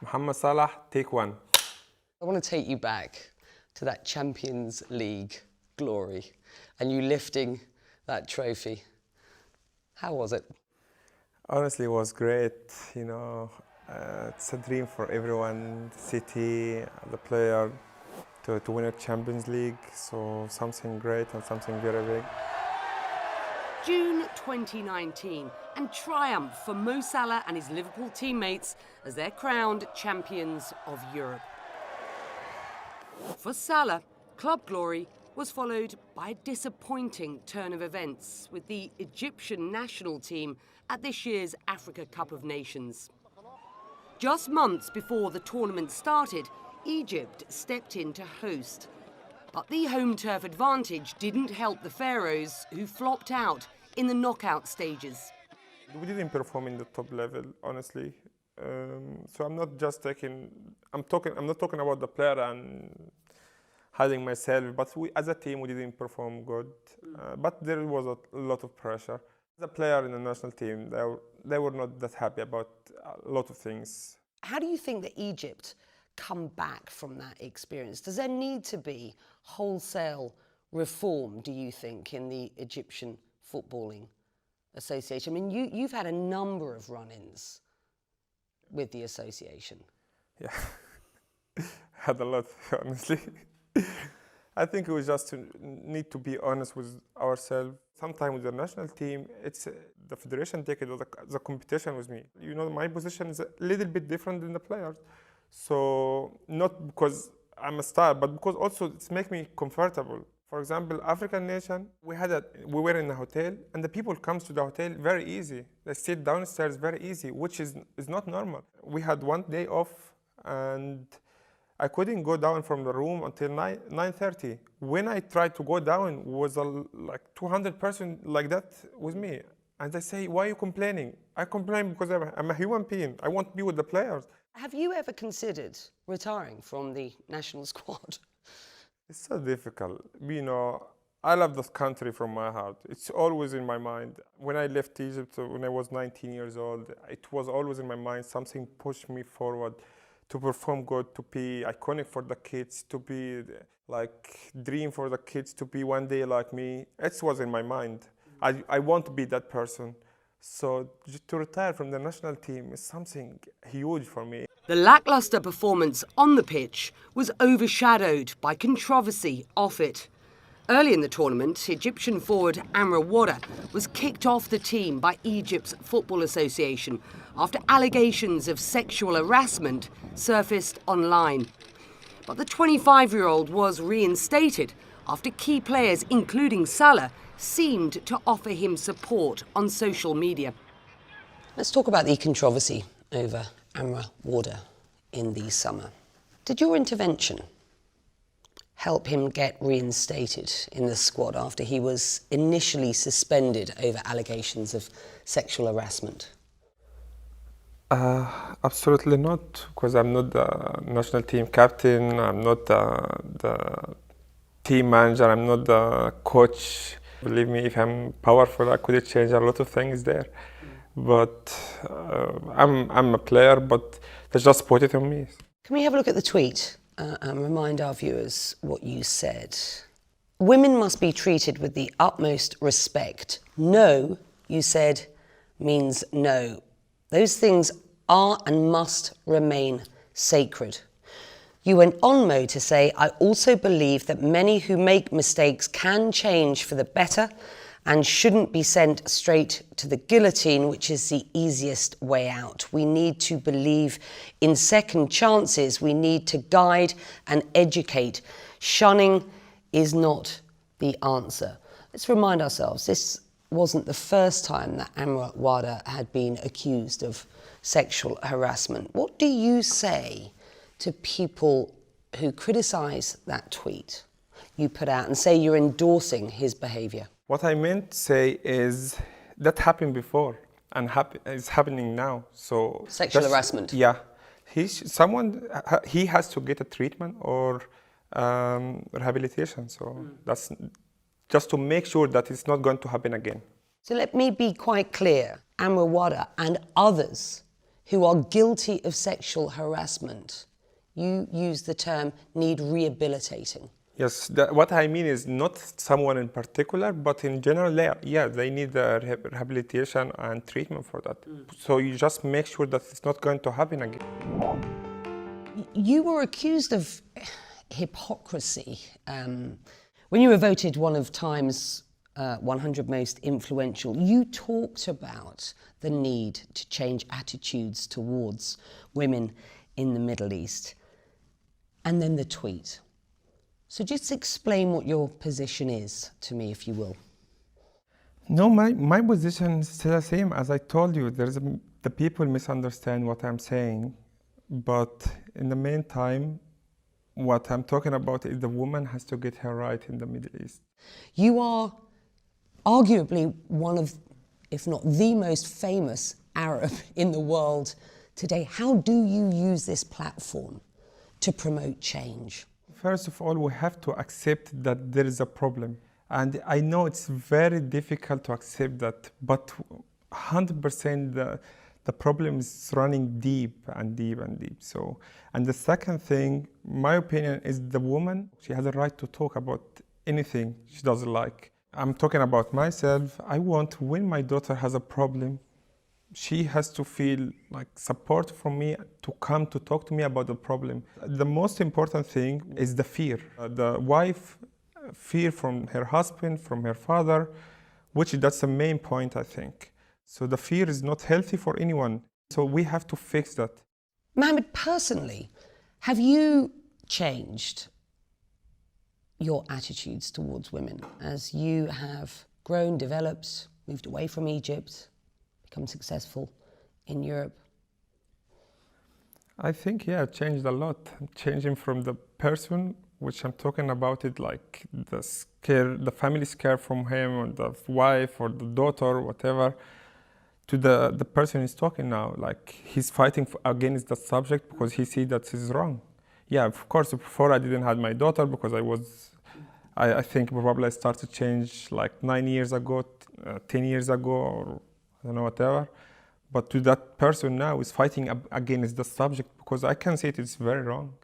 Mohamed Salah, take one. I want to take you back to that Champions League glory and you lifting that trophy. How was it? Honestly, it was great. It's a dream for everyone, the city, the player, to win a Champions League. So something great and something very big. June 2019, and triumph for Mo Salah and his Liverpool teammates as they're crowned champions of Europe. For Salah, club glory was followed by a disappointing turn of events with the Egyptian national team at this year's Africa Cup of Nations. Just months before the tournament started, Egypt stepped in to host. But the home turf advantage didn't help the Pharaohs, who flopped out in the knockout stages. We didn't perform in the top level, honestly. So I'm not talking about the player and hiding myself, but as a team we didn't perform good. But there was a lot of pressure. As a player in the national team, they were not that happy about a lot of things. How do you think that Egypt come back from that experience? Does there need to be wholesale reform, do you think, in the Egyptian Footballing Association? I mean, you've had a number of run-ins with the association. Yeah, had a lot, honestly. I think we just need to be honest with ourselves. Sometimes with the national team, it's the federation take it as a competition with me. My position is a little bit different than the players. So not because I'm a star, but because also it's make me comfortable. For example, African nation, we were in a hotel, and the people comes to the hotel very easy. They sit downstairs very easy, which is not normal. We had one day off, and I couldn't go down from the room until 9:30. When I tried to go down, was like 200 person like that with me. And they say, why are you complaining? I complain because I'm a human being. I want to be with the players. Have you ever considered retiring from the national squad? It's so difficult. I love this country from my heart. It's always in my mind. When I left Egypt, when I was 19 years old, it was always in my mind. Something pushed me forward to perform good, to be iconic for the kids, to be dream for the kids, to be one day like me. It was in my mind. I want to be that person. So to retire from the national team is something huge for me. The lacklustre performance on the pitch was overshadowed by controversy off it. Early in the tournament, Egyptian forward Amra Wada was kicked off the team by Egypt's Football Association after allegations of sexual harassment surfaced online. But the 25-year-old was reinstated after key players, including Salah, seemed to offer him support on social media. Let's talk about the controversy over Amra Wada in the summer. Did your intervention help him get reinstated in the squad after he was initially suspended over allegations of sexual harassment? Absolutely not, because I'm not the national team captain, I'm not the team manager, I'm not the coach. Believe me, if I'm powerful, I could change a lot of things there. But I'm a player, but they just put it on me. Can we have a look at the tweet and remind our viewers what you said? Women must be treated with the utmost respect. No, you said, means no. Those things are and must remain sacred. You went on, Mo, to say, I also believe that many who make mistakes can change for the better and shouldn't be sent straight to the guillotine, which is the easiest way out. We need to believe in second chances. We need to guide and educate. Shunning is not the answer. Let's remind ourselves, this wasn't the first time that Amra Wada had been accused of sexual harassment. What do you say to people who criticise that tweet you put out and say you're endorsing his behaviour? What I meant to say is that happened before and is happening now. So sexual harassment. Yeah, he has to get a treatment or rehabilitation. So that's just to make sure that it's not going to happen again. So let me be quite clear. Amra Wada and others who are guilty of sexual harassment, you use the term need rehabilitating. Yes, what I mean is not someone in particular, but in general, yeah, they need rehabilitation and treatment for that. So you just make sure that it's not going to happen again. You were accused of hypocrisy when you were voted one of Time's 100 most influential. You talked about the need to change attitudes towards women in the Middle East, and then the tweet. So just explain what your position is to me, if you will. No, my position is still the same. As I told you, the people misunderstand what I'm saying. But in the meantime, what I'm talking about is the woman has to get her right in the Middle East. You are arguably one of, if not the most famous Arab in the world today. How do you use this platform to promote change? First of all, we have to accept that there is a problem. And I know it's very difficult to accept that, but 100% the problem is running deep and deep and deep. So, and the second thing, my opinion is the woman, she has a right to talk about anything she doesn't like. I'm talking about myself. I want when my daughter has a problem, she has to feel like support from me to come to talk to me about the problem. The most important thing is the fear. The wife fear from her husband, from her father, which that's the main point, I think. So the fear is not healthy for anyone. So we have to fix that. Mohammed, personally, have you changed your attitudes towards women as you have grown, developed, moved away from Egypt, become successful in Europe? I think, yeah, it changed a lot. Changing from the person, which I'm talking about it like the scare, the family scare from him, or the wife, or the daughter, or whatever, to the person he's talking now. Like, he's fighting against the subject because he sees that he's wrong. Yeah, of course, before I didn't have my daughter because I think probably I started to change like 9 years ago, 10 years ago, or I don't know, whatever. But to that person now is fighting against the subject because I can see it's very wrong.